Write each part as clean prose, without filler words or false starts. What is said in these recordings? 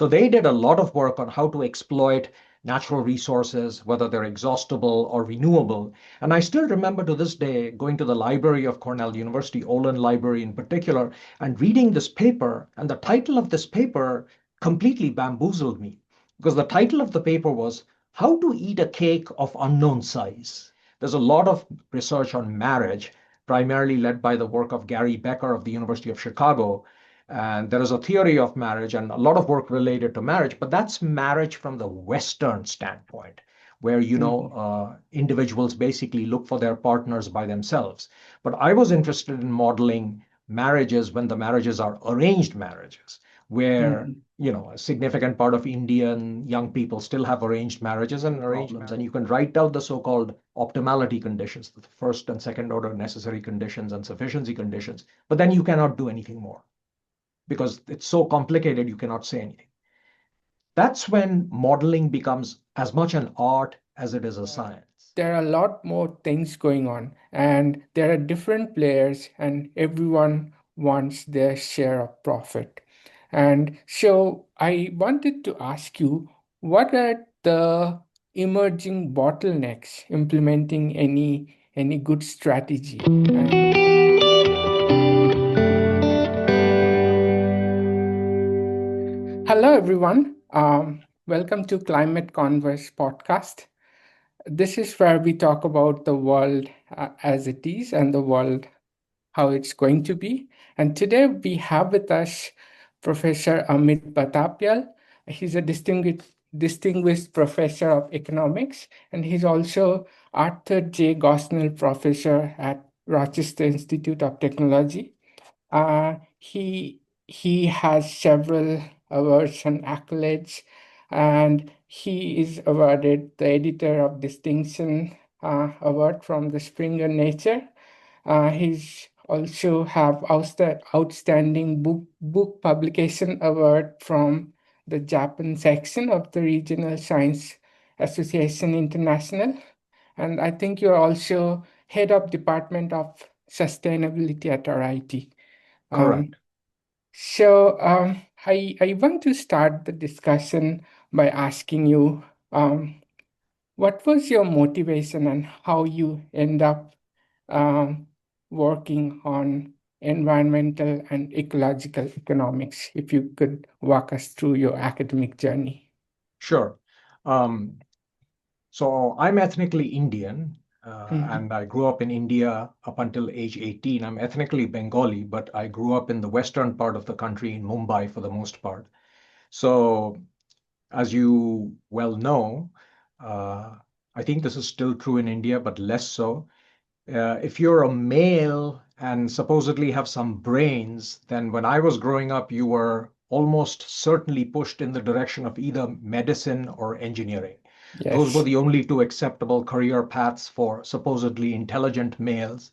So they did a lot of work on how to exploit natural resources, whether they're exhaustible or renewable. And I still remember to this day going to the library of Cornell University, Olin Library in particular, and reading this paper. And the title of this paper completely bamboozled me because the title of the paper was How to Eat a Cake of Unknown Size. There's a lot of research on marriage, primarily led by the work of Gary Becker of the University of Chicago. And there is a theory of marriage and a lot of work related to marriage, but that's marriage from the Western standpoint, where individuals basically look for their partners by themselves. But I was interested in modeling marriages when the marriages are arranged marriages, where Mhm. a significant part of Indian young people still have arranged marriages and arrangements, and you can write out the so-called optimality conditions, the first and second order necessary conditions and sufficiency conditions, but then you cannot do anything more because it's so complicated you cannot say anything. That's when modeling becomes as much an art as it is a science. There are a lot more things going on, and there are different players, and everyone wants their share of profit. And so I wanted to ask you, what are the emerging bottlenecks implementing any good strategy? Hello, everyone. Welcome to Climate Converse podcast. This is where we talk about the world as it is and the world how it's going to be. And today we have with us Professor Amit Batabyal. He's a distinguished professor of economics, and he's also Arthur J. Gosnell Professor at Rochester Institute of Technology. He has several awards and accolades, and he is awarded the Editor of Distinction Award from the Springer Nature. He's also have outstanding book publication award from the Japan section of the Regional Science Association International. And I think you're also head of Department of Sustainability at RIT. Um, Correct. I want to start the discussion by asking you, what was your motivation and how you end up um, working on environmental and ecological economics? If you could walk us through your academic journey. Sure. Um, so I'm ethnically Indian, Mhm. and I grew up in India up until age 18. I'm ethnically Bengali, but I grew up in the western part of the country in Mumbai for the most part. So, as you well know, uh, I think this is still true in India, but less so. If you're a male and supposedly have some brains, then when I was growing up, you were almost certainly pushed in the direction of either medicine or engineering. Those were Yes. the only two acceptable career paths for supposedly intelligent males,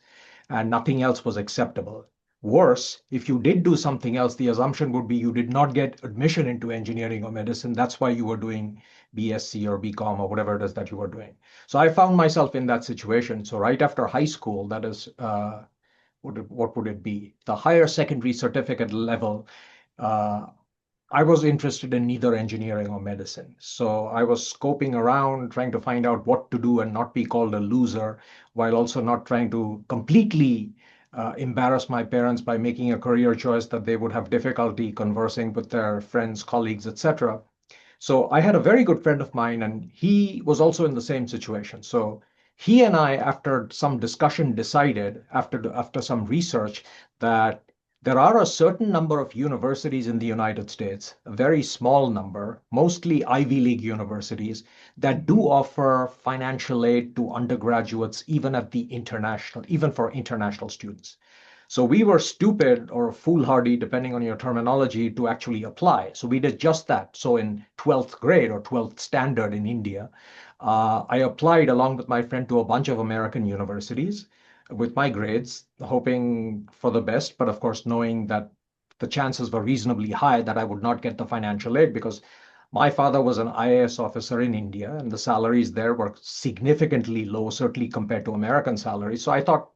and nothing else was acceptable. Worse, if you did do something else, the assumption would be you did not get admission into engineering or medicine. That's why you were doing BSc or BCom or whatever it is that you were doing. So I found myself in that situation. So right after high school, that is, what would it be? The higher secondary certificate level, uh, I was interested in neither engineering or medicine. So I was scoping around, trying to find out what to do and not be called a loser, while also not trying to completely embarrass my parents by making a career choice that they would have difficulty conversing with their friends, colleagues, etc. So I had a very good friend of mine, and he was also in the same situation. So he and I, after some discussion, decided, after some research, that there are a certain number of universities in the United States, a very small number, mostly Ivy League universities, that do Mhm. offer financial aid to undergraduates, even for international students. So we were stupid or foolhardy, depending on your terminology, to actually apply. So we did just that. So in 12th grade or 12th standard in India, I applied along with my friend to a bunch of American universities with my grades, hoping for the best, but of course, knowing that the chances were reasonably high that I would not get the financial aid because my father was an IAS officer in India and the salaries there were significantly low, certainly compared to American salaries. So I thought,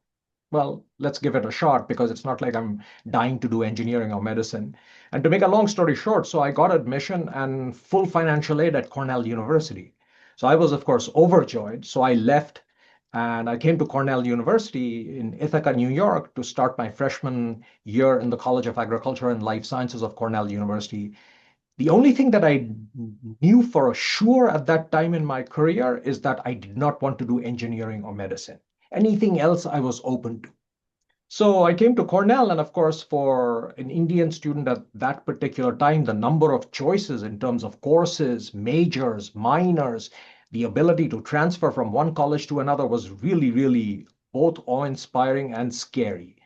well, let's give it a shot because it's not like I'm dying to do engineering or medicine. And to make a long story short, so I got admission and full financial aid at Cornell University. So I was, of course, overjoyed. So I left and I came to Cornell University in Ithaca, New York, to start my freshman year in the College of Agriculture and Life Sciences of Cornell University. The only thing that I knew for sure at that time in my career is that I did not want to do engineering or medicine. Anything else I was open to. So I came to Cornell, and of course, for an Indian student at that particular time, the number of choices in terms of courses, majors, minors, the ability to transfer from one college to another was really, really both awe-inspiring and scary.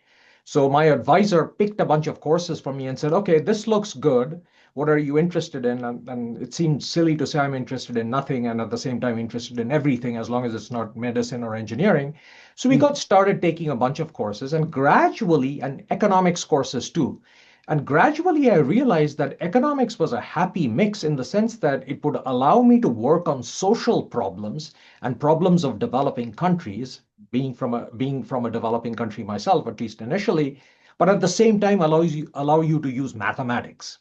So my advisor picked a bunch of courses for me and said, okay, this looks good. What are you interested in? And it seemed silly to say I'm interested in nothing and at the same time interested in everything as long as it's not medicine or engineering. So we got started taking a bunch of courses and gradually, and economics courses too. And gradually, I realized that economics was a happy mix in the sense that it would allow me to work on social problems and problems of developing countries, being from a developing country myself, at least initially, but at the same time allow you to use mathematics.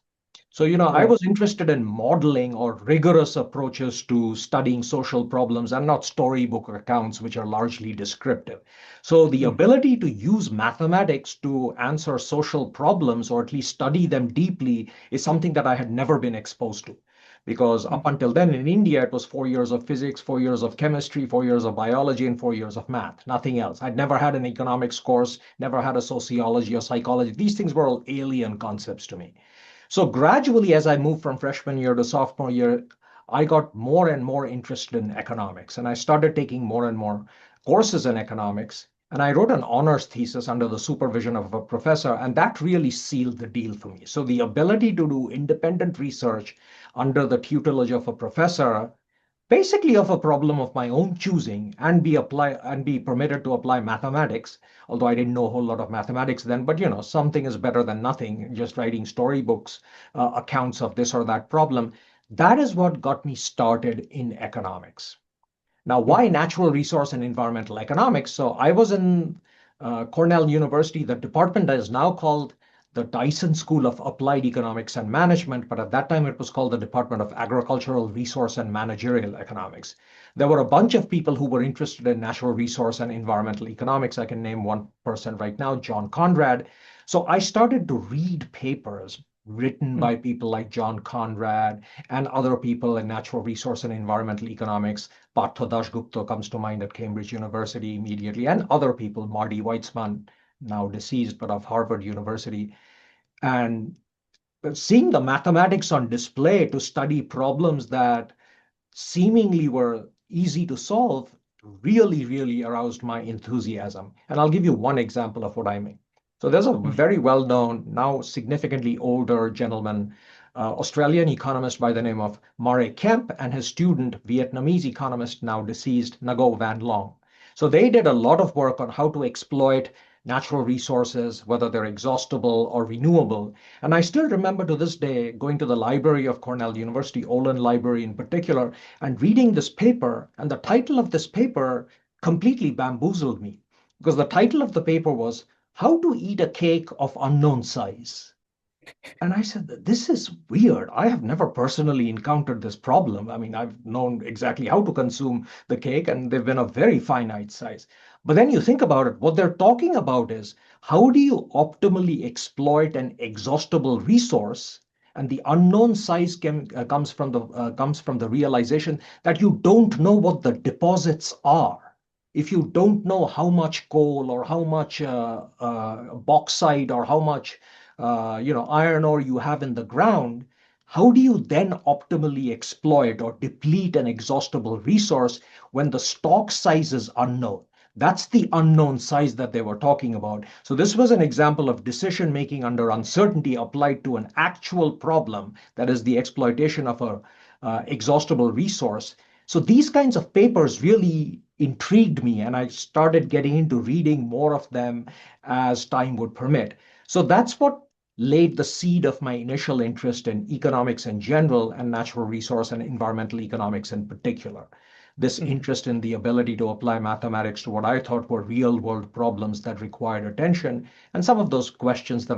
So, I Right. was interested in modeling or rigorous approaches to studying social problems and not storybook accounts, which are largely descriptive. So, the Mm, ability to use mathematics to answer social problems or at least study them deeply is something that I had never been exposed to. Because mm, up until then in India, it was 4 years of physics, 4 years of chemistry, 4 years of biology, and 4 years of math, nothing else. I'd never had an economics course, never had a sociology or psychology. These things were all alien concepts to me. So gradually, as I moved from freshman year to sophomore year, I got more and more interested in economics. And I started taking more and more courses in economics. And I wrote an honors thesis under the supervision of a professor. And that really sealed the deal for me. So the ability to do independent research under the tutelage of a professor, basically of a problem of my own choosing, and be permitted to apply mathematics, although I didn't know a whole lot of mathematics then, but something is better than nothing, just writing storybooks, accounts of this or that problem. That is what got me started in economics. Now, mm, why natural resource and environmental economics? So I was in Cornell University. The department is now called the Dyson School of Applied Economics and Management, but at that time it was called the Department of Agricultural Resource and Managerial Economics. There were a bunch of people who were interested in natural resource and environmental economics. I can name one person right now, John Conrad. So I started to read papers written mm, by people like John Conrad and other people in natural resource and environmental economics. Partha Dasgupta comes to mind at Cambridge University immediately, and other people, Marty Weitzman, now deceased, but of Harvard University. And seeing the mathematics on display to study problems that seemingly were easy to solve really, really aroused my enthusiasm. And I'll give you one example of what I mean. So there's a mm, very well known, now significantly older gentleman, Australian economist by the name of Murray Kemp, and his student, Vietnamese economist, now deceased, Ngo Van Long. So they did a lot of work on how to exploit natural resources, whether they're exhaustible or renewable. And I still remember to this day going to the library of Cornell University, Olin Library in particular, and reading this paper. And the title of this paper completely bamboozled me because the title of the paper was How to Eat a Cake of Unknown Size. And I said, this is weird. I have never personally encountered this problem. I mean, I've known exactly how to consume the cake, and they've been a very finite size. But then you think about it, what they're talking about is how do you optimally exploit an exhaustible resource? And the unknown size comes from the realization that you don't know what the deposits are. If you don't know how much coal or how much bauxite or how much iron ore you have in the ground, how do you then optimally exploit or deplete an exhaustible resource when the stock size is unknown? That's the unknown size that they were talking about. So this was an example of decision making under uncertainty applied to an actual problem, that is the exploitation of a exhaustible resource. So these kinds of papers really intrigued me, and I started getting into reading more of them as time would permit. So that's what laid the seed of my initial interest in economics in general and natural resource and environmental economics in particular. this interest in the ability to apply mathematics to what I thought were real world problems that required attention. And some of those questions that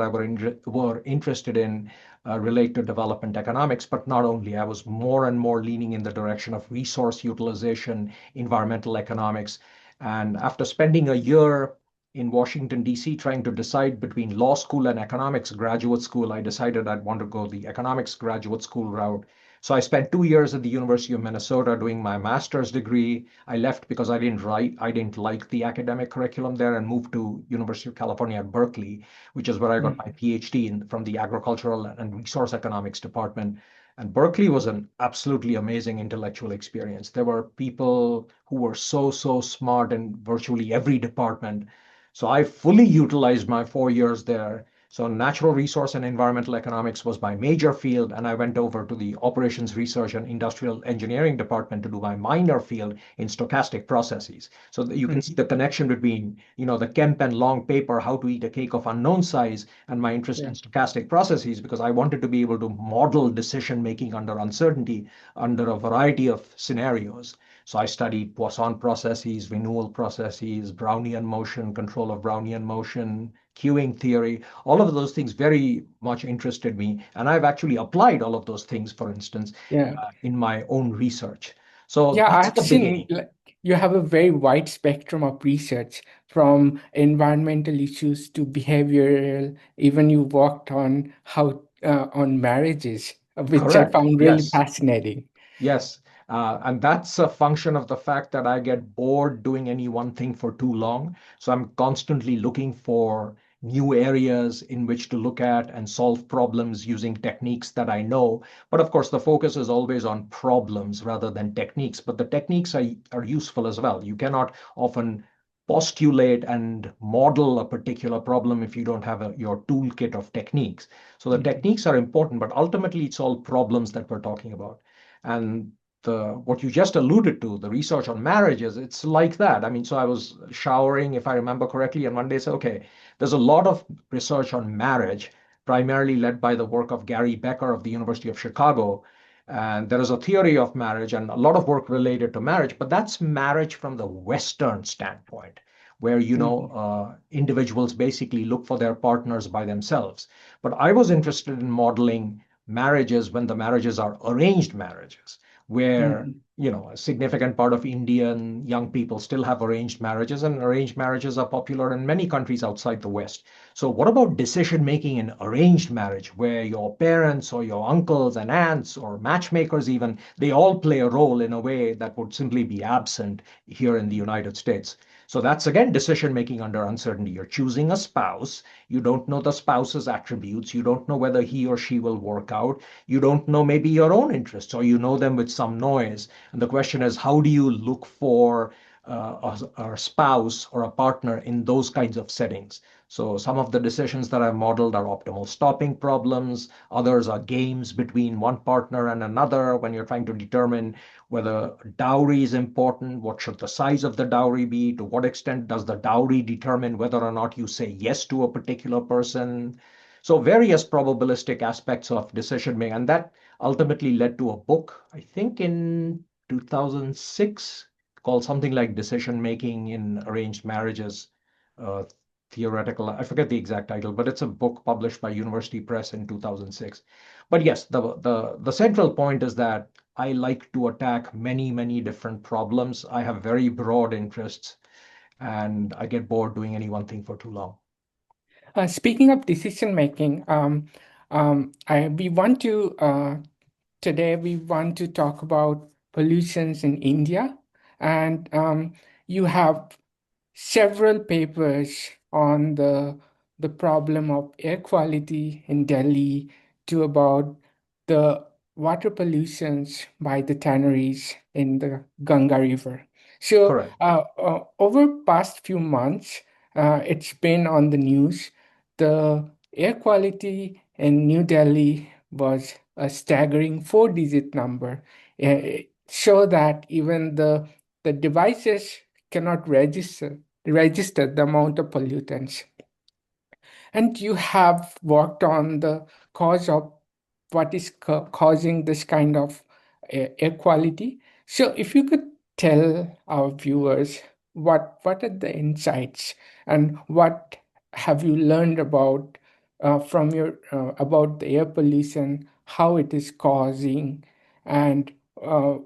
were interested in relate to development economics, but not only. I was more and more leaning in the direction of resource utilization, environmental economics. And after spending a year in Washington, D.C., trying to decide between law school and economics graduate school, I decided I'd want to go the economics graduate school route. So I spent 2 years at the University of Minnesota doing my master's degree. I left because I didn't like the academic curriculum there, and moved to University of California at Berkeley, which is where I got Mm. my PhD from the agricultural and resource economics department. And Berkeley was an absolutely amazing intellectual experience. There were people who were so smart in virtually every department. So I fully utilized my 4 years there. So natural resource and environmental economics was my major field, and I went over to the operations research and industrial engineering department to do my minor field in stochastic processes. So that you can see Mm. the connection between, the Kemp and Long paper, How to Eat a Cake of Unknown Size, and my interest Yeah. in stochastic processes, because I wanted to be able to model decision making under uncertainty under a variety of scenarios. So I studied Poisson processes, renewal processes, Brownian motion, control of Brownian motion, queuing theory. All of those things very much interested me. And I've actually applied all of those things, for instance, Yeah. in my own research. So Yeah, that's I've the seen beginning. like, you have a very wide spectrum of research from environmental issues to behavioral. Even you worked on how on marriages, which I Correct. found really Yes. fascinating. Yes. And that's a function of the fact that I get bored doing any one thing for too long. So I'm constantly looking for new areas in which to look at and solve problems using techniques that I know. But of course, the focus is always on problems rather than techniques. But the techniques are useful as well. You cannot often postulate and model a particular problem if you don't have your toolkit of techniques. So the Mhm. techniques are important, but ultimately it's all problems that we're talking about. And what you just alluded to, the research on marriages, it's like that. I mean, so I was showering, if I remember correctly, and one day said, okay, there's a lot of research on marriage, primarily led by the work of Gary Becker of the University of Chicago. And there is a theory of marriage and a lot of work related to marriage, but that's marriage from the Western standpoint, where Mhm. individuals basically look for their partners by themselves. But I was interested in modeling marriages when the marriages are arranged marriages, where Mhm. a significant part of Indian young people still have arranged marriages, and arranged marriages are popular in many countries outside the West. So what about decision making in arranged marriage, where your parents or your uncles and aunts or matchmakers even, they all play a role in a way that would simply be absent here in the United States? So that's again decision making under uncertainty. You're choosing a spouse. You don't know the spouse's attributes. You don't know whether he or she will work out. You don't know maybe your own interests, or you know them with some noise. And the question is, how do you look for a spouse or a partner in those kinds of settings? So some of the decisions that I've modeled are optimal stopping problems. Others are games between one partner and another when you're trying to determine whether dowry is important, what should the size of the dowry be, to what extent does the dowry determine whether or not you say yes to a particular person. So various probabilistic aspects of decision making, and that ultimately led to a book, I think in 2006, called something like Decision Making in Arranged Marriages, uh, Theoretical. I forget the exact title, but it's a book published by University Press in 2006. But yes, the central point is that I like to attack many different problems. I have very broad interests, and I get bored doing any one thing for too long. Speaking of decision making, we want to today we want to talk about pollutions in India, and you have several papers on the problem of air quality in Delhi to about the water pollutions by the tanneries in the Ganga River. So Correct. over past few months, it's been on the news. The air quality in New Delhi was a staggering four-digit number. Show that even the devices cannot register the amount of pollutants. And you have worked on the cause of what is causing this kind of air quality. So if you could tell our viewers what are the insights and what have you learned about from your about the air pollution, how it is causing, and how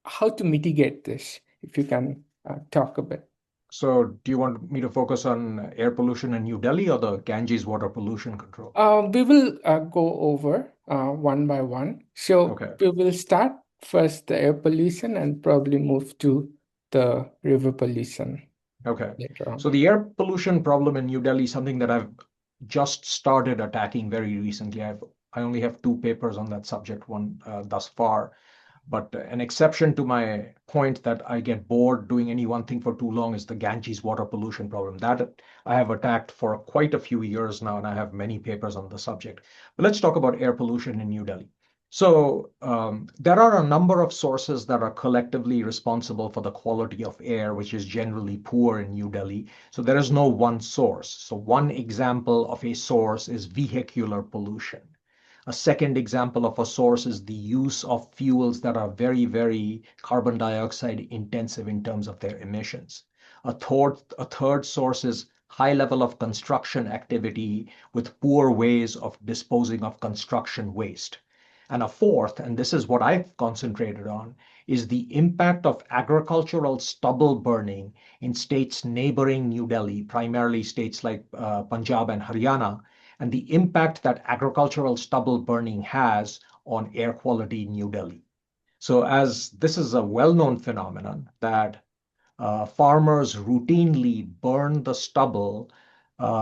how to mitigate this, if you can talk a bit. So do you want me to focus on air pollution in New Delhi or the Ganges water pollution control? We will go over one by one. So Okay. we will start first the air pollution and probably move to the river pollution Okay. later on. So the air pollution problem in New Delhi is something that I've just started attacking very recently. I only have two papers on that subject, one thus far. But an exception to my point that I get bored doing any one thing for too long is the Ganges water pollution problem. That I have attacked for quite a few years now, and I have many papers on the subject. But let's talk about air pollution in New Delhi. So there are a number of sources that are collectively responsible for the quality of air, which is generally poor in New Delhi. So there is no one source. So one example of a source is vehicular pollution. A second example of a source is the use of fuels that are very, very carbon dioxide intensive in terms of their emissions. A third source is high level of construction activity with poor ways of disposing of construction waste. And a fourth, and this is what I've concentrated on, is the impact of agricultural stubble burning in states neighboring New Delhi, primarily states like Punjab and Haryana, and the impact that agricultural stubble burning has on air quality in New Delhi. So, as this is a well known phenomenon that farmers routinely burn the stubble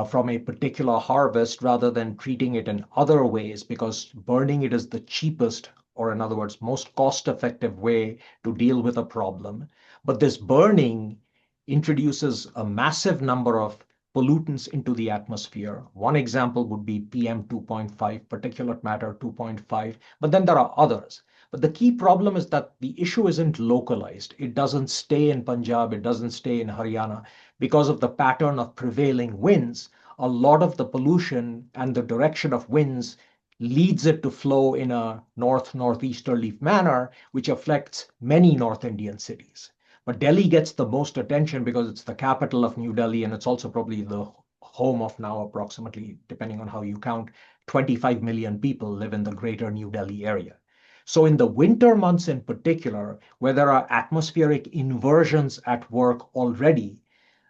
from a particular harvest rather than treating it in other ways because burning it is the cheapest, or in other words, most cost effective way to deal with a problem. But this burning introduces a massive number of pollutants into the atmosphere. One example would be PM 2.5, particulate matter 2.5, but then there are others. But the key problem is that the issue isn't localized. It doesn't stay in Punjab, it doesn't stay in Haryana. Because of the pattern of prevailing winds, a lot of the pollution and the direction of winds leads it to flow in a north-northeasterly manner, which affects many North Indian cities. But Delhi gets the most attention because it's the capital of New Delhi, and it's also probably the home of now approximately, depending on how you count, 25 million people live in the greater New Delhi area. So in the winter months in particular, where there are atmospheric inversions at work already,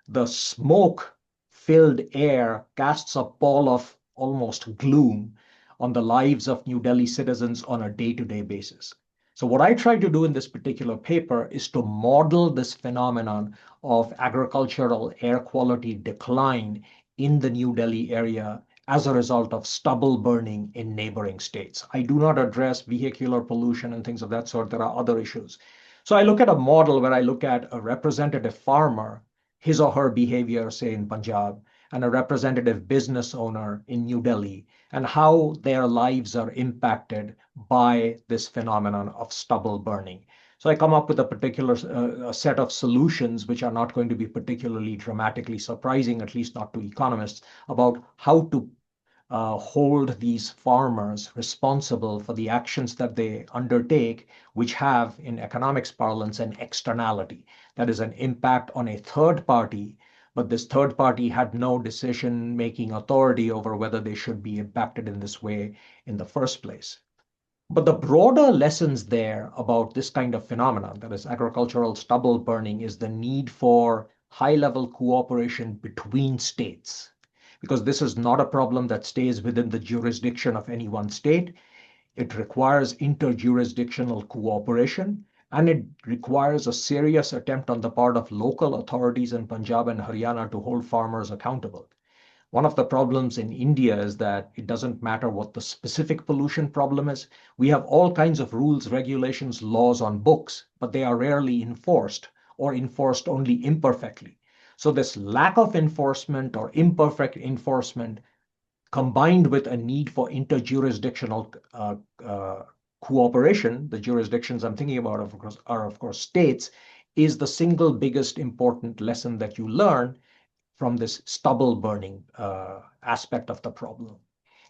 the smoke filled air casts a pall of almost gloom on the lives of New Delhi citizens on a day-to-day basis. So what I try to do in this particular paper is to model this phenomenon of agricultural air quality decline in the New Delhi area as a result of stubble burning in neighboring states. I do not address vehicular pollution and things of that sort. There are other issues. So I look at a model where I look at a representative farmer, his or her behavior, say in Punjab, and a representative business owner in New Delhi, and how their lives are impacted by this phenomenon of stubble burning. So I come up with a particular set of solutions, which are not going to be particularly dramatically surprising, at least not to economists, about how to hold these farmers responsible for the actions that they undertake, which have, in economics parlance, an externality. That is an impact on a third party, but this third party had no decision making authority over whether they should be impacted in this way in the first place. But the broader lessons there about this kind of phenomenon, that is agricultural stubble burning, is the need for high level cooperation between states. Because this is not a problem that stays within the jurisdiction of any one state. It requires interjurisdictional cooperation, and it requires a serious attempt on the part of local authorities in Punjab and Haryana to hold farmers accountable. One of the problems in India is that it doesn't matter what the specific pollution problem is. We have all kinds of rules, regulations, laws on books, but they are rarely enforced or enforced only imperfectly. So this lack of enforcement or imperfect enforcement combined with a need for interjurisdictional cooperation, the jurisdictions I'm thinking about are of course states, is the single biggest important lesson that you learn from this stubble burning aspect of the problem.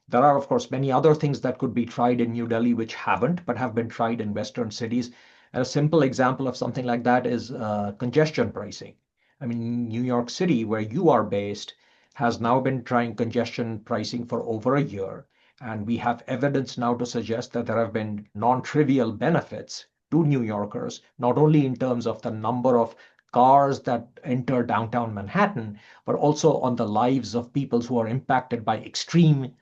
There are, of course, many other things that could be tried in New Delhi which haven't, but have been tried in Western cities. And a simple example of something like that is congestion pricing. I mean, New York City, where you are based, has now been trying congestion pricing for over a year. And we have evidence now to suggest that there have been non-trivial benefits to New Yorkers, not only in terms of the number of cars that enter downtown Manhattan, but also on the lives of people who are impacted by extreme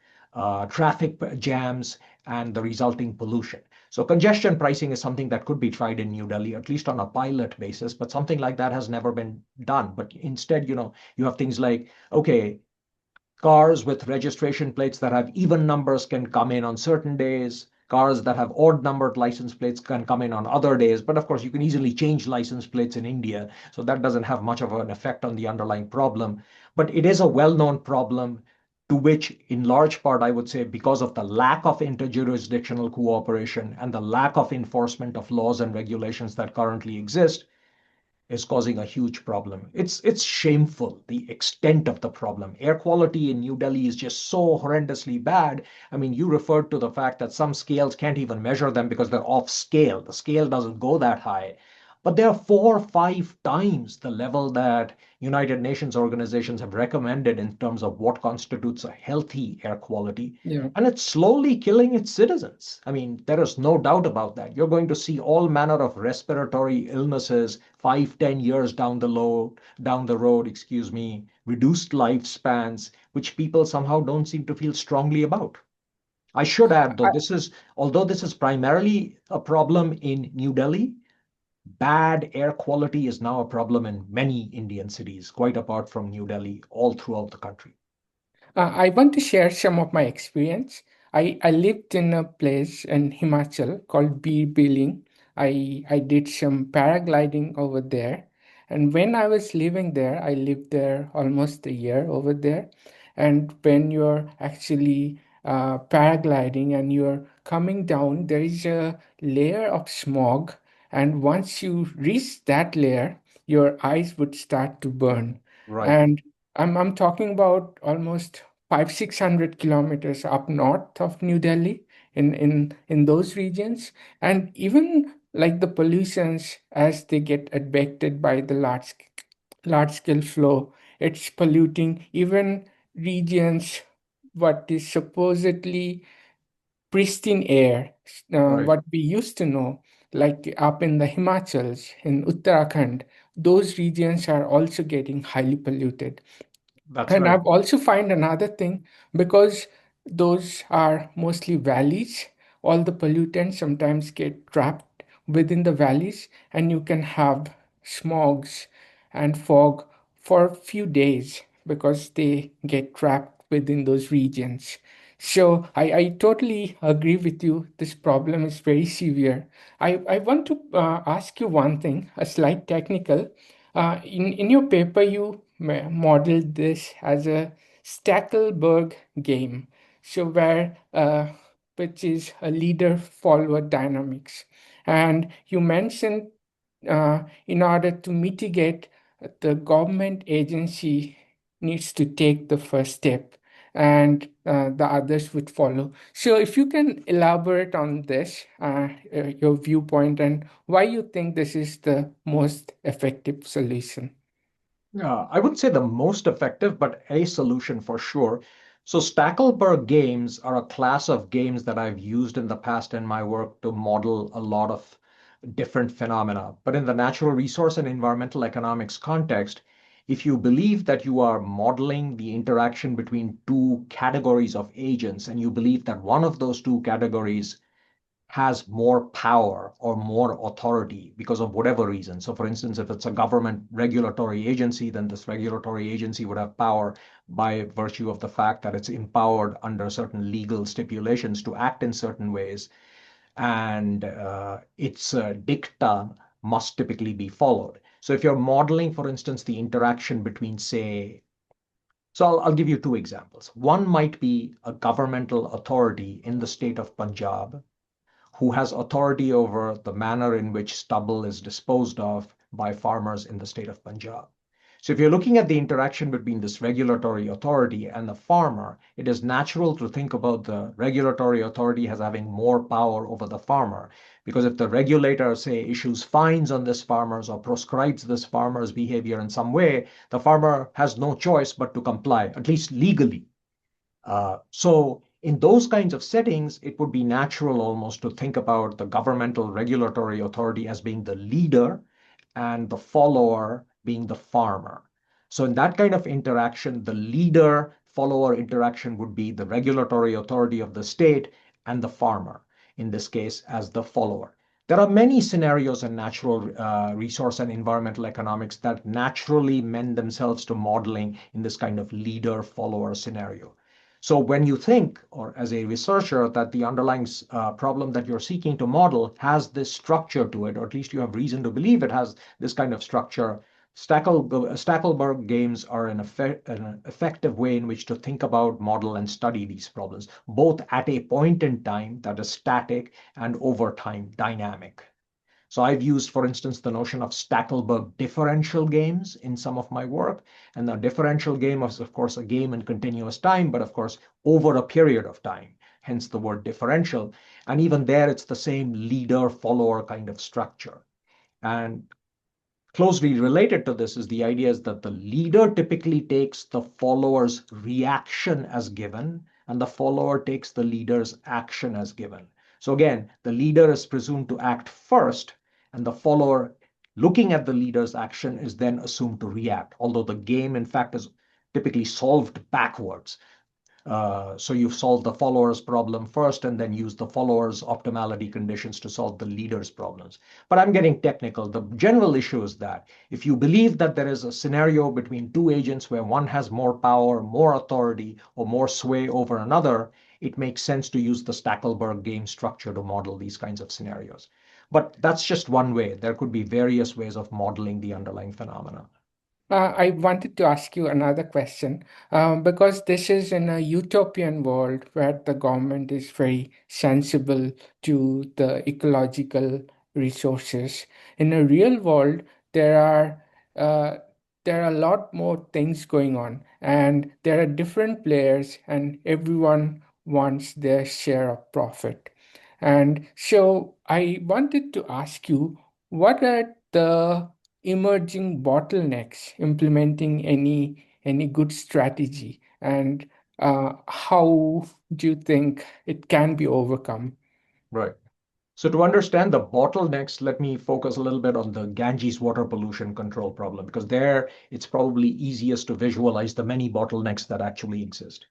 traffic jams and the resulting pollution. So congestion pricing is something that could be tried in New Delhi, at least on a pilot basis, but something like that has never been done. But instead, you have things like, okay, cars with registration plates that have even numbers can come in on certain days. Cars that have odd numbered license plates can come in on other days. But of course, you can easily change license plates in India. So that doesn't have much of an effect on the underlying problem. But it is a well known problem to which, in large part, I would say, because of the lack of interjurisdictional cooperation and the lack of enforcement of laws and regulations that currently exist, is causing a huge problem. It's shameful, the extent of the problem. Air quality in New Delhi is just so horrendously bad. I mean, you referred to the fact that some scales can't even measure them because they're off scale. The scale doesn't go that high. But they are 4 or 5 times the level that United Nations organizations have recommended in terms of what constitutes a healthy air quality. Yeah. And it's slowly killing its citizens. I mean, there is no doubt about that. You're going to see all manner of respiratory illnesses 5, 10 years down the road, excuse me, reduced lifespans, which people somehow don't seem to feel strongly about. I should add, though, although this is primarily a problem in New Delhi, bad air quality is now a problem in many Indian cities, quite apart from New Delhi, all throughout the country. I want to share some of my experience. I lived in a place in Himachal called Bir Biling. I did some paragliding over there. And when I was living there, I lived there almost a year over there. And when you're actually paragliding and you're coming down, there is a layer of smog. And once you reach that layer, your eyes would start to burn. Right. And I'm talking about almost 500-600 kilometers up north of New Delhi in those regions, and even like the pollutions as they get affected by the large scale flow, it's polluting even regions what is supposedly pristine air, Right. what we used to know, like up in the Himachals, in Uttarakhand, those regions are also getting highly polluted. That's And right. I've also find another thing because those are mostly valleys, all the pollutants sometimes get trapped within the valleys, and you can have smogs and fog for a few days because they get trapped within those regions. So I totally agree with you. This problem is very severe. I want to ask you one thing, a slight technical. In your paper, you modeled this as a Stackelberg game, so where which is a leader follower dynamics, and you mentioned in order to mitigate, the government agency needs to take the first step, and the others would follow. So, if you can elaborate on this, your viewpoint, and why you think this is the most effective solution. I wouldn't say the most effective, but a solution for sure. So Stackelberg games are a class of games that I've used in the past in my work to model a lot of different phenomena. But in the natural resource and environmental economics context, if you believe that you are modeling the interaction between two categories of agents, and you believe that one of those two categories has more power or more authority because of whatever reason. So, for instance, if it's a government regulatory agency, then this regulatory agency would have power by virtue of the fact that it's empowered under certain legal stipulations to act in certain ways. And its dicta must typically be followed. So, if you're modeling, for instance, the interaction between, say, so I'll give you two examples. One might be a governmental authority in the state of Punjab who has authority over the manner in which stubble is disposed of by farmers in the state of Punjab. So if you're looking at the interaction between this regulatory authority and the farmer, it is natural to think about the regulatory authority as having more power over the farmer. Because if the regulator, say, issues fines on this farmer's or proscribes this farmer's behavior in some way, the farmer has no choice but to comply, at least legally. So in those kinds of settings, it would be natural almost to think about the governmental regulatory authority as being the leader and the follower being the farmer. So in that kind of interaction, the leader-follower interaction would be the regulatory authority of the state and the farmer, in this case, as the follower. There are many scenarios in natural resource and environmental economics that naturally lend themselves to modeling in this kind of leader-follower scenario. So when you think, or as a researcher, that the underlying problem that you're seeking to model has this structure to it, or at least you have reason to believe it has this kind of structure, Stackelberg games are an effective way in which to think about, model, and study these problems, both at a point in time that is static and over time dynamic. So I've used, for instance, the notion of Stackelberg differential games in some of my work. And the differential game is, of course, a game in continuous time, but of course, over a period of time, hence the word differential. And even there, it's the same leader-follower kind of structure. And closely related to this is the idea is that the leader typically takes the follower's reaction as given, and the follower takes the leader's action as given. So again, the leader is presumed to act first, and the follower, looking at the leader's action, is then assumed to react, although the game, in fact, is typically solved backwards. So you've solved the follower's problem first and then use the follower's optimality conditions to solve the leader's problems. But I'm getting technical. The general issue is that if you believe that there is a scenario between two agents where one has more power, more authority, or more sway over another, it makes sense to use the Stackelberg game structure to model these kinds of scenarios. But that's just one way. There could be various ways of modeling the underlying phenomena. I wanted to ask you another question because this is in a utopian world where the government is very sensible to the ecological resources. In a real world, there are uh, there are a lot more things going on, and there are different players, and everyone wants their share of profit. And so, I wanted to ask you, what are the emerging bottlenecks implementing any good strategy, and how do you think it can be overcome? Right. So to understand the bottlenecks, let me focus a little bit on the Ganges water pollution control problem, because there it's probably easiest to visualize the many bottlenecks that actually exist.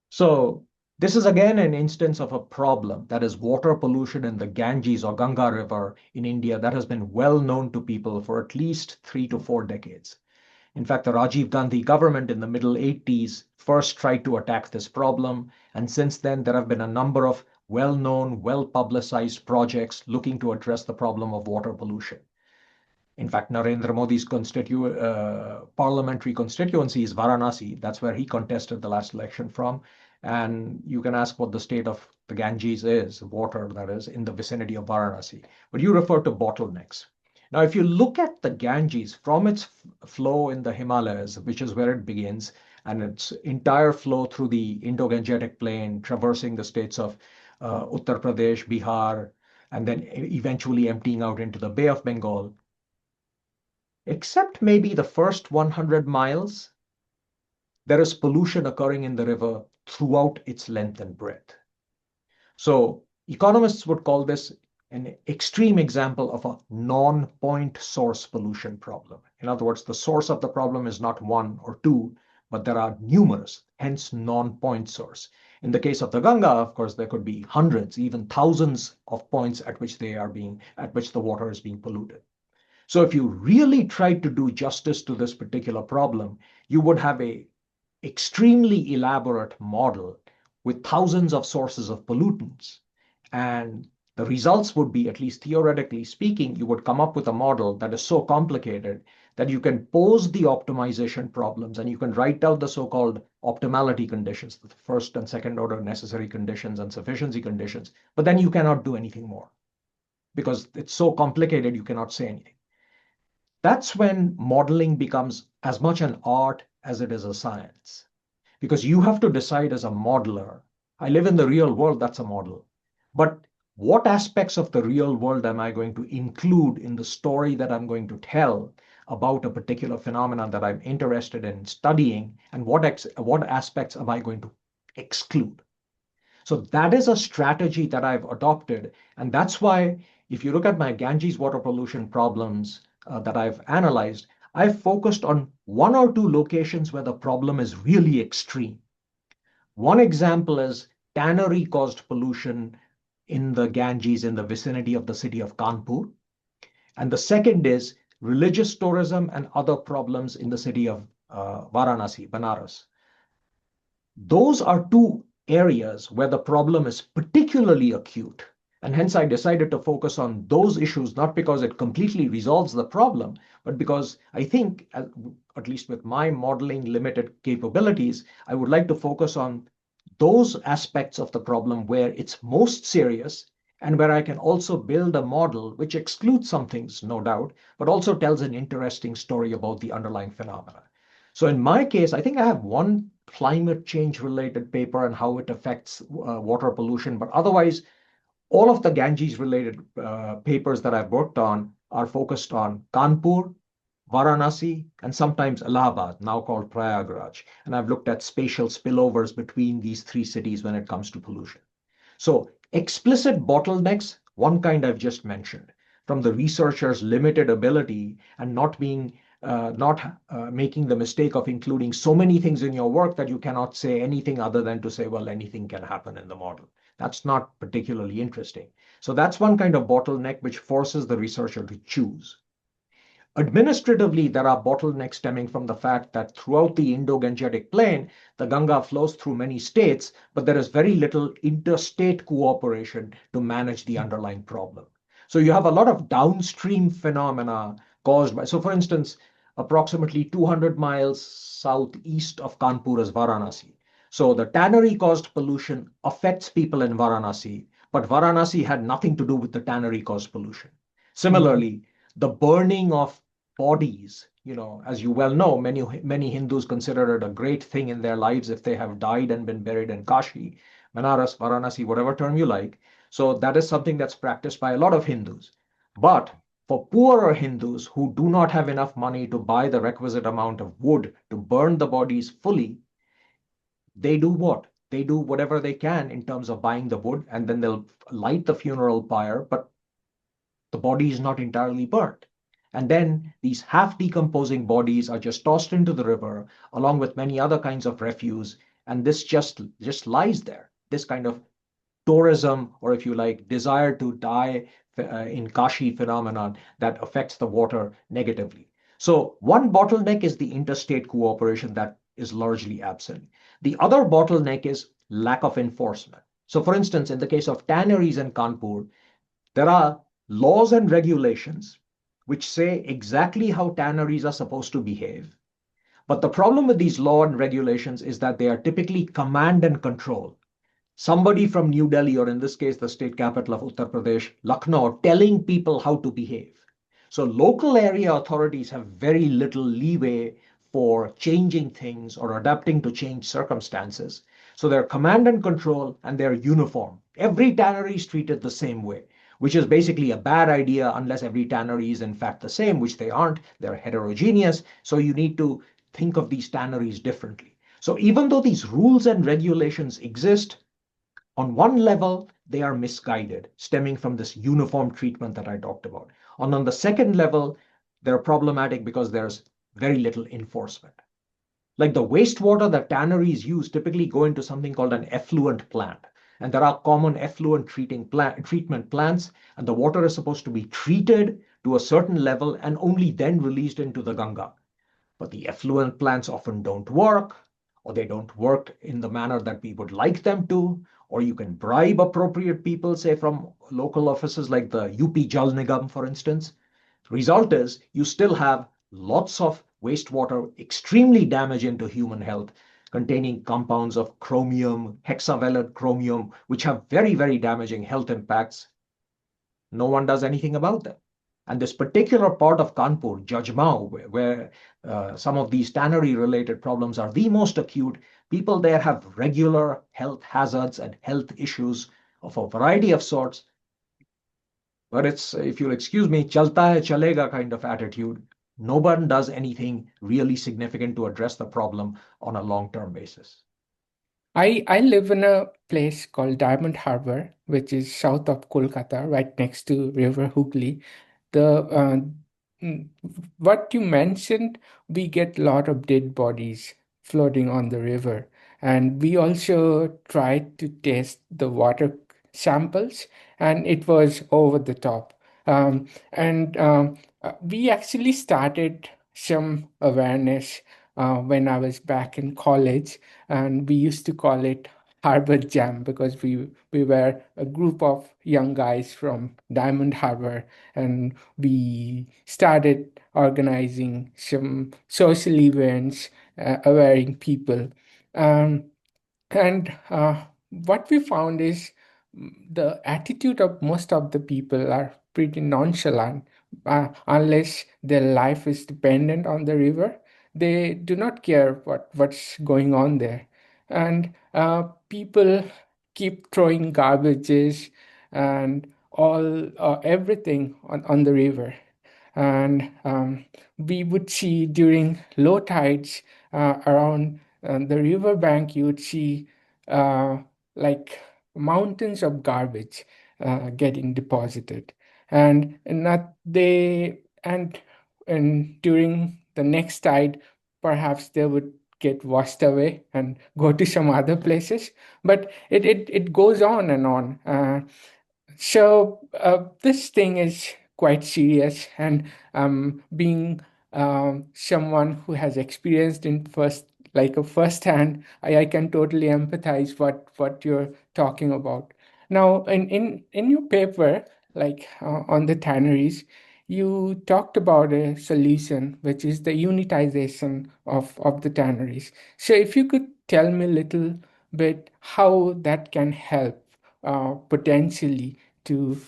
So this is again an instance of a problem, that is water pollution in the Ganges or Ganga River in India, that has been well known to people for at least 3 to 4 decades. In fact, the Rajiv Gandhi government in the middle 80s first tried to attack this problem. And since then, there have been a number of well-known, well-publicized projects looking to address the problem of water pollution. In fact, Narendra Modi's parliamentary constituency is Varanasi. That's where he contested the last election from. And you can ask what the state of the Ganges is, water that is, in the vicinity of Varanasi. But you refer to bottlenecks. Now, if you look at the Ganges from its flow in the Himalayas, which is where it begins, and its entire flow through the Indo-Gangetic Plain, traversing the states of Uttar Pradesh, Bihar, and then eventually emptying out into the Bay of Bengal, except maybe the first 100 miles, there is pollution occurring in the river throughout its length and breadth. So economists would call this an extreme example of a non-point source pollution problem. In other words, the source of the problem is not one or two, but there are numerous, hence non-point source. In the case of the Ganga, of course, there could be hundreds, even thousands of points at which the water is being polluted. So if you really tried to do justice to this particular problem, you would have a extremely elaborate model with thousands of sources of pollutants. And the results would be, at least theoretically speaking, you would come up with a model that is so complicated that you can pose the optimization problems and you can write out the so-called optimality conditions, the first and second order necessary conditions and sufficiency conditions, but then you cannot do anything more because it's so complicated you cannot say anything. That's when modeling becomes as much an art as it is a science. Because you have to decide as a modeler, I live in the real world, that's a model. But what aspects of the real world am I going to include in the story that I'm going to tell about a particular phenomenon that I'm interested in studying, and what aspects am I going to exclude? So that is a strategy that I've adopted. And that's why, if you look at my Ganges water pollution problems that I've analyzed, I've focused on one or two locations where the problem is really extreme. One example is tannery caused pollution in the Ganges in the vicinity of the city of Kanpur. And the second is religious tourism and other problems in the city of Varanasi, Banaras. Those are two areas where the problem is particularly acute. And hence, I decided to focus on those issues, not because it completely resolves the problem, but because I think, at least with my modeling limited capabilities, I would like to focus on those aspects of the problem where it's most serious and where I can also build a model which excludes some things, no doubt, but also tells an interesting story about the underlying phenomena. So in my case, I think I have one climate change related paper and how it affects water pollution, but otherwise, all of the Ganges related papers that I've worked on are focused on Kanpur, Varanasi, and sometimes Allahabad, now called Prayagraj. And I've looked at spatial spillovers between these three cities when it comes to pollution. So explicit bottlenecks, one kind I've just mentioned, from the researcher's limited ability and not making the mistake of including so many things in your work that you cannot say anything other than to say, well, anything can happen in the model. That's not particularly interesting. So that's one kind of bottleneck which forces the researcher to choose. Administratively, there are bottlenecks stemming from the fact that throughout the Indo-Gangetic Plain, the Ganga flows through many states, but there is very little interstate cooperation to manage the underlying problem. So you have a lot of downstream phenomena caused by, so for instance, approximately 200 miles southeast of Kanpur is Varanasi. So the tannery caused pollution affects people in Varanasi, but Varanasi had nothing to do with the tannery caused pollution. Similarly, the burning of bodies, as you well know, many Hindus consider it a great thing in their lives if they have died and been buried in Kashi, Banaras, Varanasi, whatever term you like. So that is something that's practiced by a lot of Hindus. But for poorer Hindus who do not have enough money to buy the requisite amount of wood to burn the bodies fully, they do what? They do whatever they can in terms of buying the wood, and then they'll light the funeral pyre, but the body is not entirely burnt. And then these half decomposing bodies are just tossed into the river along with many other kinds of refuse. And this just lies there. This kind of tourism, or if you like, desire to die in Kashi phenomenon that affects the water negatively. So one bottleneck is the interstate cooperation that is largely absent. The other bottleneck is lack of enforcement. So for instance, in the case of tanneries in Kanpur, there are laws and regulations which say exactly how tanneries are supposed to behave. But the problem with these laws and regulations is that they are typically command and control. Somebody from New Delhi, or in this case, the state capital of Uttar Pradesh, Lucknow, telling people how to behave. So local area authorities have very little leeway for changing things or adapting to changed circumstances. So they're command and control and they're uniform. Every tannery is treated the same way, which is basically a bad idea unless every tannery is in fact the same, which they aren't. They're heterogeneous. So you need to think of these tanneries differently. So even though these rules and regulations exist, on one level, they are misguided, stemming from this uniform treatment that I talked about. And on the second level, they're problematic because there's very little enforcement. Like the wastewater that tanneries use typically go into something called an effluent plant. And there are common effluent treatment plants, and the water is supposed to be treated to a certain level and only then released into the Ganga. But the effluent plants often don't work, or they don't work in the manner that we would like them to, or you can bribe appropriate people, say from local offices like the UP Jal Nigam, for instance. Result is you still have lots of wastewater extremely damaging to human health, containing compounds of chromium, hexavalent chromium, which have very, very damaging health impacts. No one does anything about them. And this particular part of Kanpur, Jajmao, where some of these tannery-related problems are the most acute, people there have regular health hazards and health issues of a variety of sorts. But it's, if you'll excuse me, chalta hai chalega kind of attitude. No one does anything really significant to address the problem on a long-term basis. I live in a place called Diamond Harbor, which is south of Kolkata, right next to River Hooghly. The mm, what you mentioned, we get a lot of dead bodies floating on the river, and we also tried to test the water samples, and it was over the top. And We actually started some awareness when I was back in college, and we used to call it Harbor Jam because we were a group of young guys from Diamond Harbor, and we started organizing some social events, awareing people. Um, and What we found is the attitude of most of the people are pretty nonchalant. Unless their life is dependent on the river, they do not care what's going on there. And people keep throwing garbages and all everything on the river. And we would see during low tides around the river bank, you would see uh, like mountains of garbage getting deposited, and not they and during the next tide, perhaps they would get washed away and go to some other places, but it goes on and on. This thing is quite serious, and being someone who has experienced in like a first hand, I can totally empathize what you're talking about. Now, in your paper, like on the tanneries, you talked about a solution, which is the unitization of the tanneries. So, if you could tell me a little bit how that can help potentially to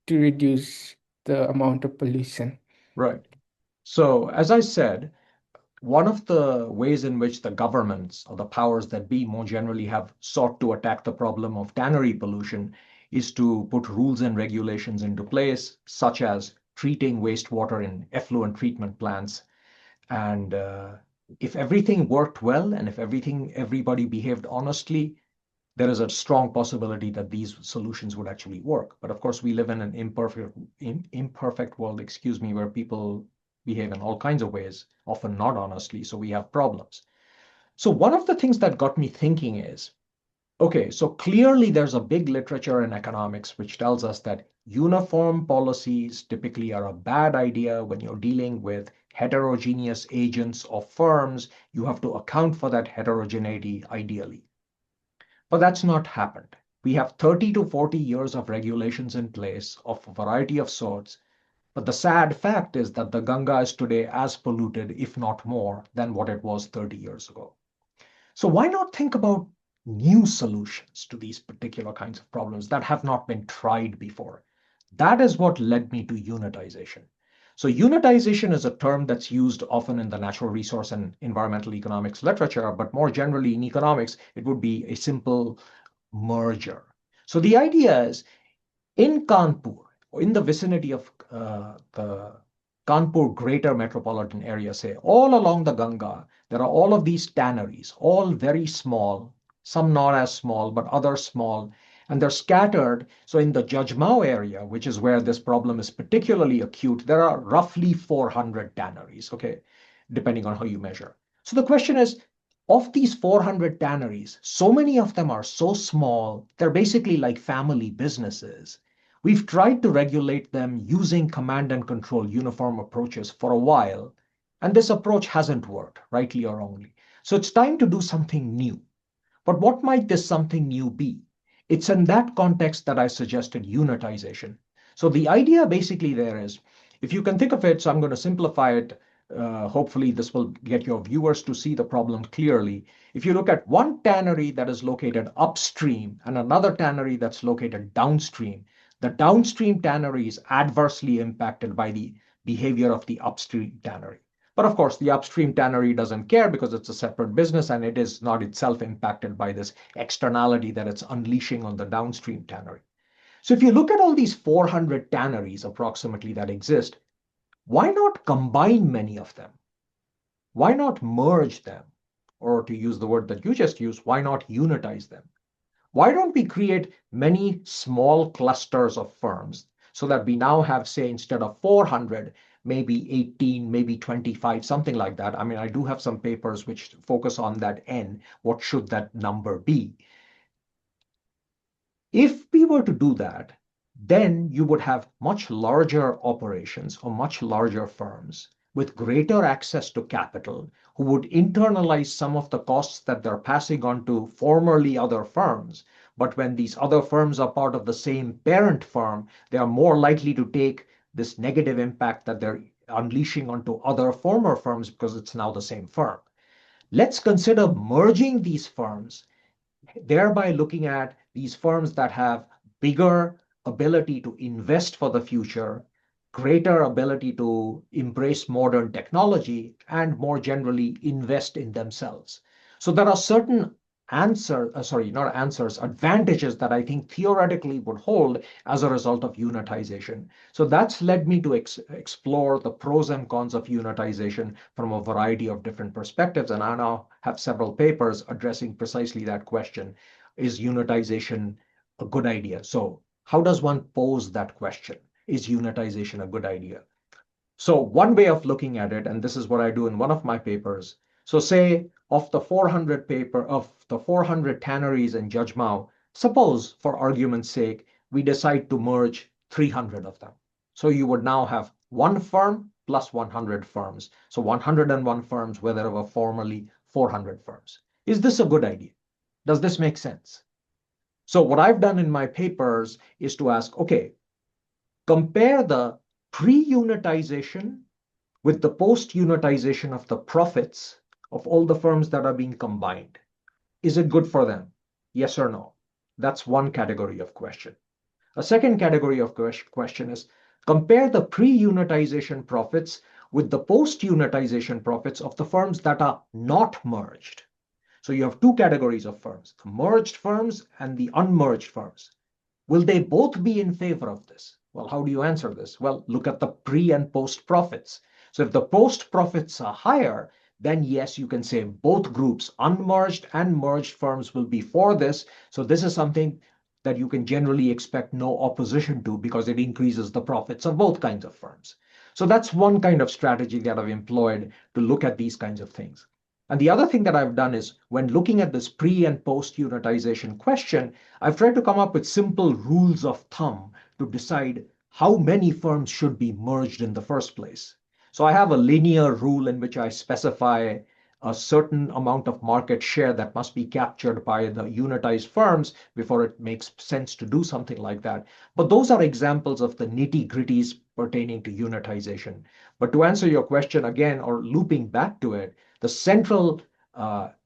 reduce the amount of pollution. Right. So, as I said, one of the ways in which the governments or the powers that be more generally have sought to attack the problem of tannery pollution is to put rules and regulations into place, such as treating wastewater in effluent treatment plants. And if everything worked well and if everybody behaved honestly, there is a strong possibility that these solutions would actually work. But of course, we live in an imperfect world, excuse me, where people behave in all kinds of ways, often not honestly. So we have problems. So one of the things that got me thinking is, okay, so clearly there's a big literature in economics which tells us that uniform policies typically are a bad idea when you're dealing with heterogeneous agents or firms. You have to account for that heterogeneity ideally. But that's not happened. We have 30 to 40 years of regulations in place of a variety of sorts. But the sad fact is that the Ganga is today as polluted, if not more, than what it was 30 years ago. So why not think about new solutions to these particular kinds of problems that have not been tried before? That is what led me to unitization. So unitization is a term that's used often in the natural resource and environmental economics literature, but more generally in economics, it would be a simple merger. So the idea is in Kanpur, or in the vicinity of the Kanpur greater metropolitan area, say, all along the Ganga, there are all of these tanneries, all very small, some not as small, but others small, and they're scattered. So in the Jajmao area, which is where this problem is particularly acute, there are roughly 400 tanneries, okay, depending on how you measure. So the question is, of these 400 tanneries, so many of them are so small, they're basically like family businesses. We've tried to regulate them using command and control uniform approaches for a while, and this approach hasn't worked, rightly or wrongly. So it's time to do something new. But what might this something new be? It's in that context that I suggested unitization. So the idea basically there is, if you can think of it, so I'm going to simplify it. Hopefully, this will get your viewers to see the problem clearly. If you look at one tannery that is located upstream and another tannery that's located downstream, The downstream tannery is adversely impacted by the behavior of the upstream tannery. But of course, the upstream tannery doesn't care because it's a separate business and it is not itself impacted by this externality that it's unleashing on the downstream tannery. So if you look at all these 400 tanneries approximately that exist, why not combine many of them? Why not merge them? Or to use the word that you just used, why not unitize them? Why don't we create many small clusters of firms so that we now have, say, instead of 400, maybe 18, maybe 25, something like that. I mean, I do have some papers which focus on that N. What should that number be? If we were to do that, then you would have much larger operations or much larger firms with greater access to capital who would internalize some of the costs that they're passing on to formerly other firms. But when these other firms are part of the same parent firm, they are more likely to take this negative impact that they're unleashing onto other former firms because it's now the same firm. Let's consider merging these firms, thereby looking at these firms that have bigger ability to invest for the future, greater ability to embrace modern technology, and more generally invest in themselves. So there are certain not answers, advantages that I think theoretically would hold as a result of unitization. So that's led me to explore the pros and cons of unitization from a variety of different perspectives. And I now have several papers addressing precisely that question. Is unitization a good idea? So how does one pose that question? Is unitization a good idea? So one way of looking at it, and this is what I do in one of my papers. So say of the 400 tanneries in Jajmau, suppose for argument's sake, we decide to merge 300 of them. So you would now have one firm plus 100 firms. So 101 firms where there were formerly 400 firms. Is this a good idea? Does this make sense? So what I've done in my papers is to ask, okay, compare the pre-unitization with the post-unitization of the profits of all the firms that are being combined. Is it good for them? Yes or no? That's one category of question. A second category of question is compare the pre-unitization profits with the post-unitization profits of the firms that are not merged. So you have two categories of firms, the merged firms and the unmerged firms. Will they both be in favor of this? Well, how do you answer this? Well, look at the pre and post profits. So if the post profits are higher, then yes, you can say both groups, unmerged and merged firms, will be for this. So this is something that you can generally expect no opposition to because it increases the profits of both kinds of firms. So that's one kind of strategy that I've employed to look at these kinds of things. And the other thing that I've done is when looking at this pre and post unitization question, I've tried to come up with simple rules of thumb to decide how many firms should be merged in the first place. So I have a linear rule in which I specify a certain amount of market share that must be captured by the unitized firms before it makes sense to do something like that. But those are examples of the nitty-gritties pertaining to unitization. But to answer your question again, or looping back to it, the central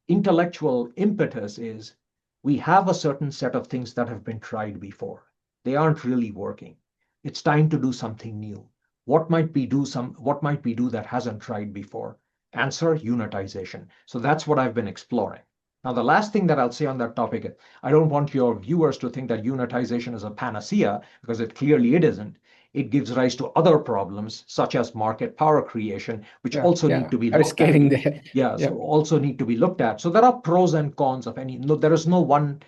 intellectual impetus is we have a certain set of things that have been tried before. They aren't really working. It's time to do something new. What might we do that hasn't tried before? Answer, unitization. So that's what I've been exploring. Now, the last thing that I'll say on that topic is I don't want your viewers to think that unitization is a panacea, because it isn't. It gives rise to other problems, such as market power creation, which also need to be I was looked at. getting there. Yeah, so also need to be looked at. So there are pros and cons of any. No, there is no one,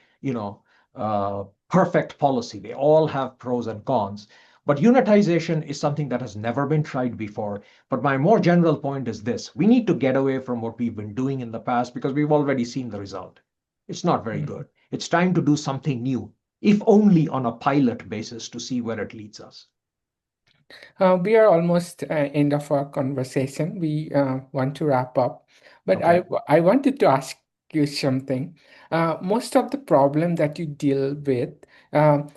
perfect policy. They all have pros and cons. But unitization is something that has never been tried before. But my more general point is this: we need to get away from what we've been doing in the past because we've already seen the result. It's not very good. It's time to do something new, if only on a pilot basis to see where it leads us. We are almost end of our conversation. We want to wrap up, but Okay. I wanted to ask you something. Most of the problem that you deal with,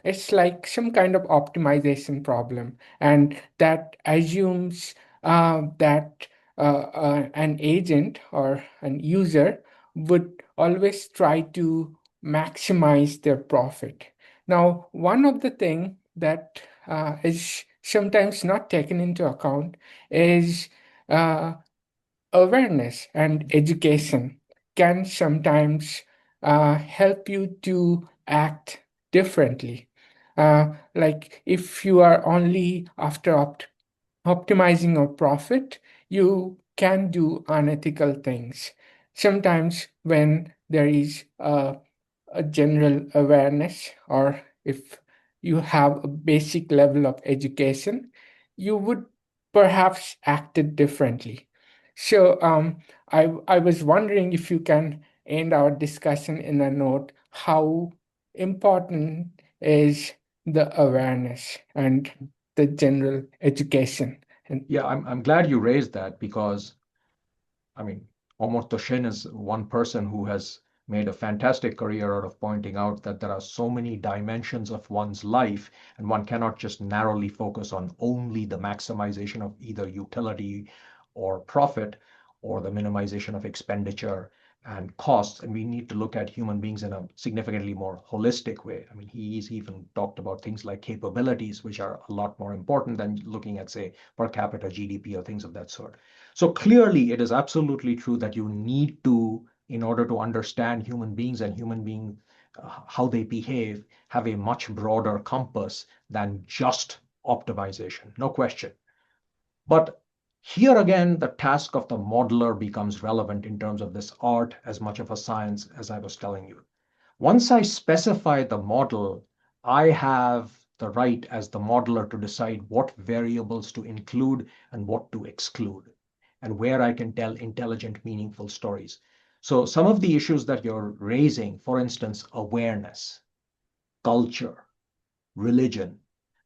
it's like some kind of optimization problem, and that assumes that an agent or an user would always try to maximize their profit. Now, one of the thing that is sometimes not taken into account is awareness and education can sometimes help you to act differently. Like if you are only after optimizing your profit, you can do unethical things. Sometimes when there is a general awareness, or if you have a basic level of education, you would perhaps act it differently. So I was wondering if you can end our discussion in a note how important is the awareness and the general education. And Yeah, I'm glad you raised that because I mean, Omar Toshin is one person who has made a fantastic career out of pointing out that there are so many dimensions of one's life, and one cannot just narrowly focus on only the maximization of either utility or profit or the minimization of expenditure and costs. And we need to look at human beings in a significantly more holistic way. I mean, he's even talked about things like capabilities, which are a lot more important than looking at, say, per capita GDP or things of that sort. So clearly, it is absolutely true that you need to, in order to understand human beings and human being, how they behave, have a much broader compass than just optimization. No question. But here again, the task of the modeler becomes relevant in terms of this art as much of a science as I was telling you. Once I specify the model, I have the right as the modeler to decide what variables to include and what to exclude, and where I can tell intelligent, meaningful stories. So some of the issues that you're raising, for instance, awareness, culture, religion,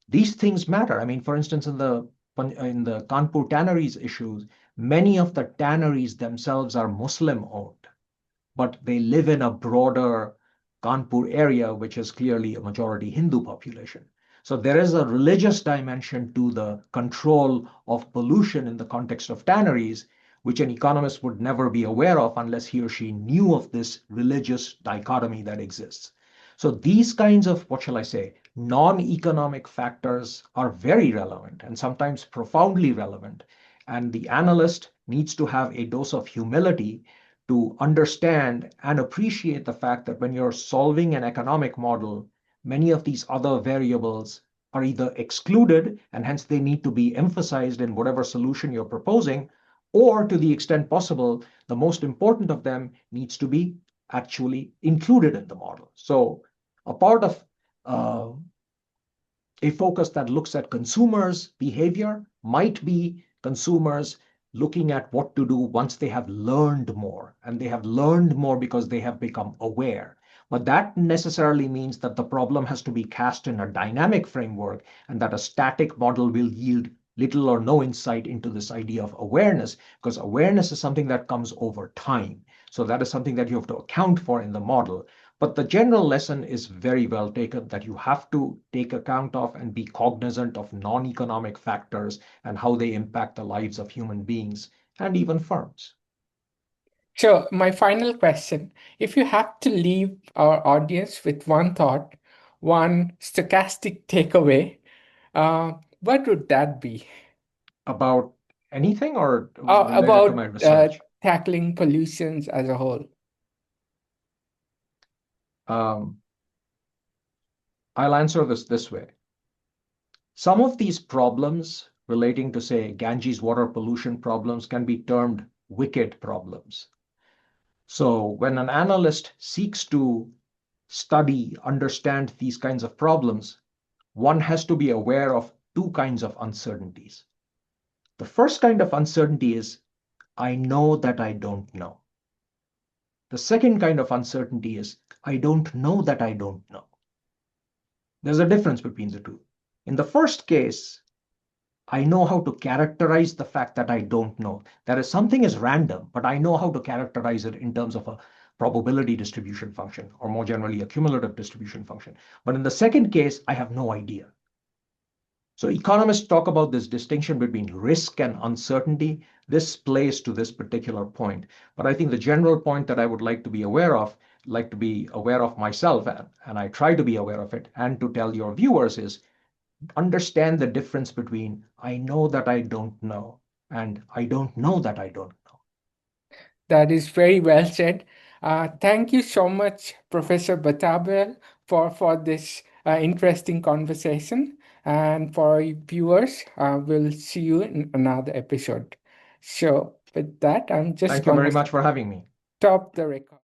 these things matter. I mean, for instance, in the Kanpur tanneries issues, many of the tanneries themselves are Muslim owned, but they live in a broader Kanpur area, which is clearly a majority Hindu population. So there is a religious dimension to the control of pollution in the context of tanneries, which an economist would never be aware of unless he or she knew of this religious dichotomy that exists. So these kinds of, what shall I say, non-economic factors are very relevant and sometimes profoundly relevant. And the analyst needs to have a dose of humility to understand and appreciate the fact that when you're solving an economic model, many of these other variables are either excluded and hence they need to be emphasized in whatever solution you're proposing, or to the extent possible, the most important of them needs to be actually included in the model. So a part of uh, a focus that looks at consumers' behavior might be consumers looking at what to do once they have learned more. And they have learned more because they have become aware. But that necessarily means that the problem has to be cast in a dynamic framework and that a static model will yield little or no insight into this idea of awareness, because awareness is something that comes over time. So that is something that you have to account for in the model. But the general lesson is very well taken, that you have to take account of and be cognizant of non-economic factors and how they impact the lives of human beings and even firms. so my final question, if you have to leave our audience with one thought, one stochastic takeaway, what would that be? About anything or related to my About research? tackling pollutions as a whole. Um, I'll answer this way. Some of these problems relating to, say, Ganges water pollution problems can be termed wicked problems. So when an analyst seeks to study, understand these kinds of problems, one has to be aware of two kinds of uncertainties. The first kind of uncertainty is, I know that I don't know. The second kind of uncertainty is, I don't know that I don't know. There's a difference between the two. In the first case, I know how to characterize the fact that I don't know. That is, something is random, but I know how to characterize it in terms of a probability distribution function, or more generally, a cumulative distribution function. But in the second case, I have no idea. So economists talk about this distinction between risk and uncertainty. This plays to this particular point. But I think the general point that I would like to be aware of myself, and I try to be aware of it, and to tell your viewers is, understand the difference between I know that I don't know and I don't know that I don't know. That is very well said. Thank you so much, Professor Batabyal, for this interesting conversation. And for viewers, we'll see you in another episode. So, with that, I'm just Thank you going very to much for having me. stop the record.